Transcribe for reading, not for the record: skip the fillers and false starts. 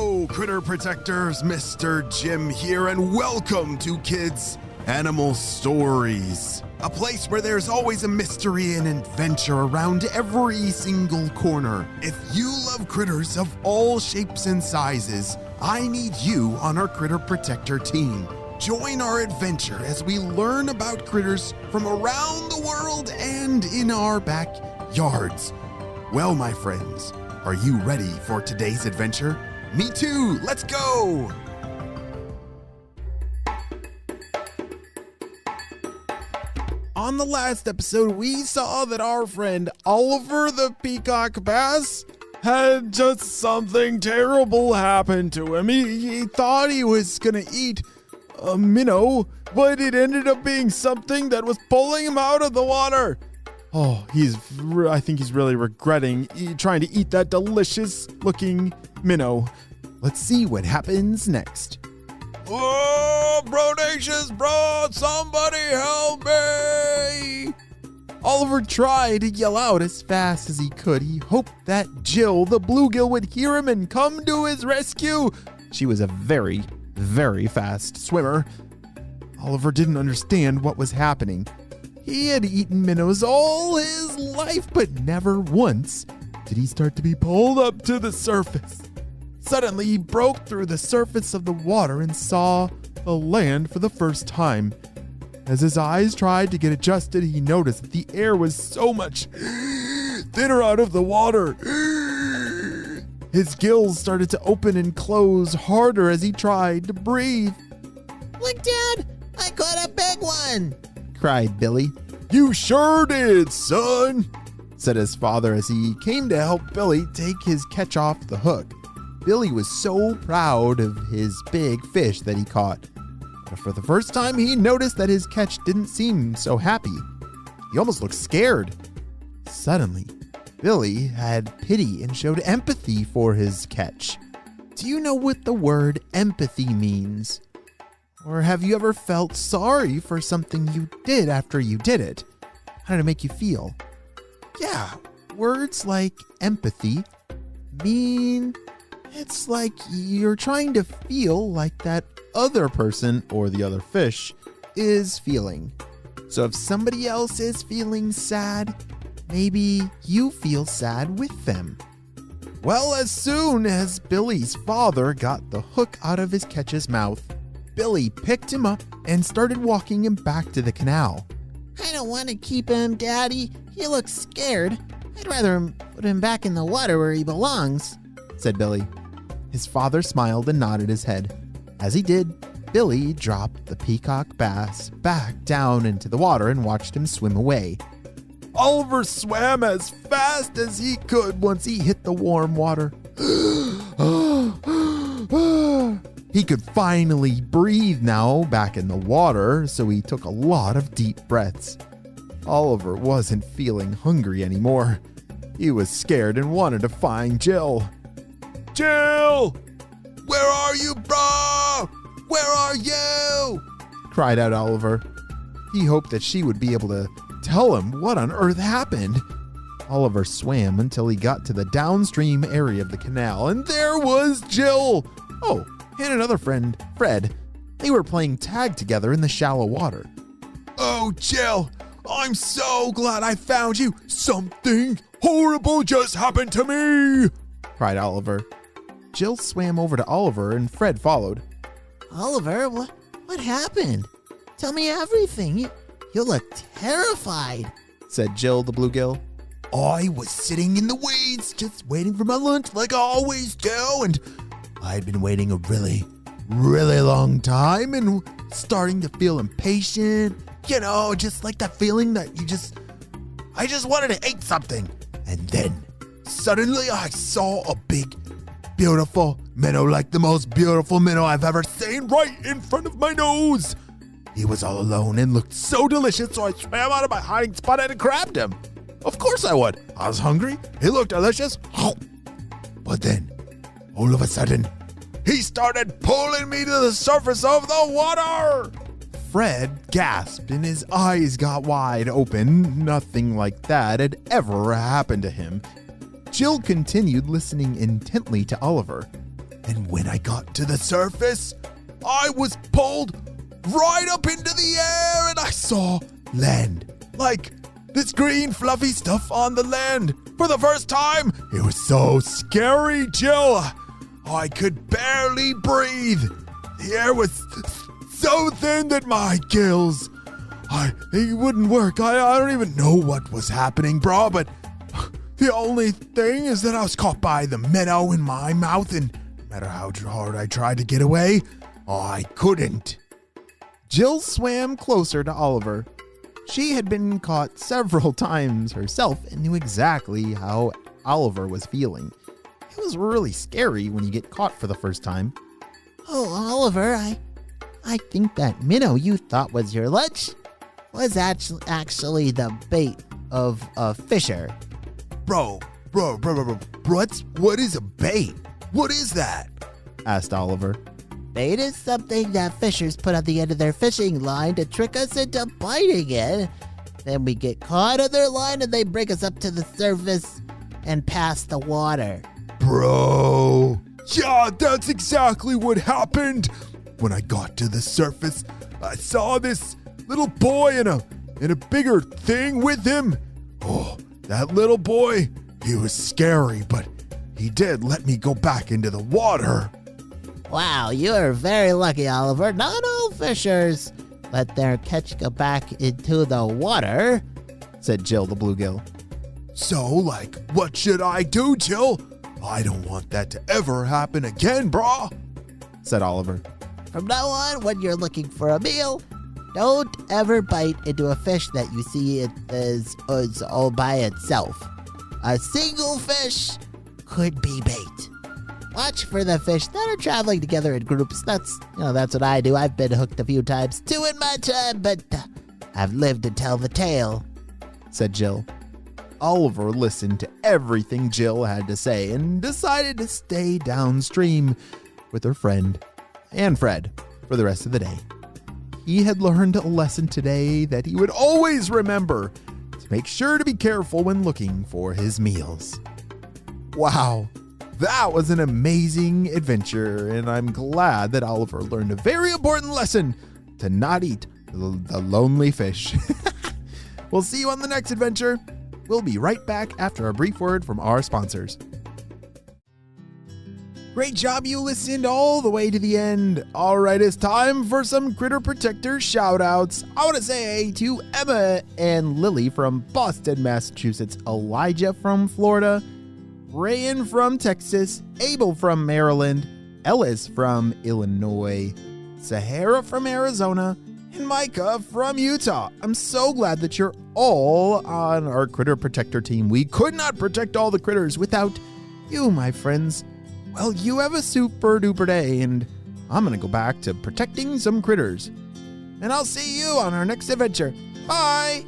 Hello, critter protectors. Mr. Jim here, and welcome to Kids Animal Stories, a place where there's always a mystery and adventure around every single corner. If you love critters of all shapes and sizes, I need you on our Critter Protector team. Join our adventure as we learn about critters from around the world and in our backyards. Well, my friends, are you ready for today's adventure? Me too, let's go! On the last episode, we saw that our friend Oliver the Peacock Bass had just something terrible happen to him. He thought he was gonna eat a minnow, but it ended up being something that was pulling him out of the water. Oh, I think he's really regretting trying to eat that delicious looking minnow. Let's see what happens next. Oh, Brodacious bro, somebody help me! Oliver tried to yell out as fast as he could. He hoped that Jill, the bluegill, would hear him and come to his rescue. She was a very, very fast swimmer. Oliver didn't understand what was happening. He had eaten minnows all his life, but never once did he start to be pulled up to the surface. Suddenly, he broke through the surface of the water and saw the land for the first time. As his eyes tried to get adjusted, he noticed that the air was so much thinner out of the water. His gills started to open and close harder as he tried to breathe. Look, Dad, I caught a big one, cried Billy. You sure did, son, said his father as he came to help Billy take his catch off the hook. Billy was so proud of his big fish that he caught. But for the first time, he noticed that his catch didn't seem so happy. He almost looked scared. Suddenly, Billy had pity and showed empathy for his catch. Do you know what the word empathy means? Or have you ever felt sorry for something you did after you did it? How did it make you feel? Yeah, words like empathy mean it's like you're trying to feel like that other person or the other fish is feeling. So if somebody else is feeling sad, maybe you feel sad with them. Well, as soon as Billy's father got the hook out of his catch's mouth, Billy picked him up and started walking him back to the canal. I don't want to keep him, Daddy. He looks scared. I'd rather put him back in the water where he belongs, said Billy. His father smiled and nodded his head. As he did, Billy dropped the peacock bass back down into the water and watched him swim away. Oliver swam as fast as he could once he hit the warm water. He could finally breathe now back in the water, so he took a lot of deep breaths. Oliver wasn't feeling hungry anymore. He was scared and wanted to find Jill. Jill! Where are you, bro? Where are you? Cried out Oliver. He hoped that she would be able to tell him what on earth happened. Oliver swam until he got to the downstream area of the canal, and there was Jill. Oh, and another friend, Fred. They were playing tag together in the shallow water. Oh, Jill, I'm so glad I found you. Something horrible just happened to me, cried Oliver. Jill swam over to Oliver and Fred followed. Oliver, what happened? Tell me everything. You look terrified, said Jill the bluegill. I was sitting in the weeds just waiting for my lunch like I always do, and I'd been waiting a really, really long time and starting to feel impatient. You know, just like that feeling that I just wanted to eat something. And then suddenly I saw a big, beautiful minnow, like the most beautiful minnow I've ever seen, right in front of my nose. He was all alone and looked so delicious, so I swam out of my hiding spot and grabbed him. Of course I would. I was hungry. He looked delicious. But then, all of a sudden, he started pulling me to the surface of the water. Fred gasped and his eyes got wide open. Nothing like that had ever happened to him. Jill continued listening intently to Oliver. And when I got to the surface, I was pulled right up into the air and I saw land. Like this green fluffy stuff on the land. For the first time, it was so scary, Jill. I could barely breathe. The air was so thin that my gills, it wouldn't work. I don't even know what was happening, bro, but the only thing is that I was caught by the minnow in my mouth, and no matter how hard I tried to get away, I couldn't. Jill swam closer to Oliver. She had been caught several times herself and knew exactly how Oliver was feeling. It was really scary when you get caught for the first time. Oh, Oliver, I think that minnow you thought was your lunch was actually the bait of a fisher. Bro, what is a bait? What is that? Asked Oliver. Bait is something that fishers put on the end of their fishing line to trick us into biting it. Then we get caught on their line and they bring us up to the surface and past the water. Bro, yeah, that's exactly what happened. When I got to the surface, I saw this little boy in a bigger thing with him. Oh, that little boy, he was scary, but he did let me go back into the water. Wow, you are very lucky, Oliver. Not all fishers let their catch go back into the water, said Jill the bluegill. So, what should I do, Jill? I don't want that to ever happen again, brah, said Oliver. From now on, when you're looking for a meal, don't ever bite into a fish that you see it is all by itself. A single fish could be bait. Watch for the fish that are traveling together in groups. That's what I do. I've been hooked a few times too in my time, but I've lived to tell the tale, said Jill. Oliver listened to everything Jill had to say and decided to stay downstream with her friend and Fred for the rest of the day. He had learned a lesson today that he would always remember, to make sure to be careful when looking for his meals. Wow, that was an amazing adventure, and I'm glad that Oliver learned a very important lesson: to not eat the lonely fish. We'll see you on the next adventure. We'll be right back after a brief word from our sponsors. Great job, you listened all the way to the end. All right, it's time for some Critter Protector shout-outs. I want to say hey to Emma and Lily from Boston, Massachusetts, Elijah from Florida, Rayan from Texas, Abel from Maryland, Ellis from Illinois, Sahara from Arizona, and Micah from Utah. I'm so glad that you're all on our Critter Protector team. We could not protect all the critters without you, my friends. Well, you have a super duper day, and I'm going to go back to protecting some critters. And I'll see you on our next adventure. Bye!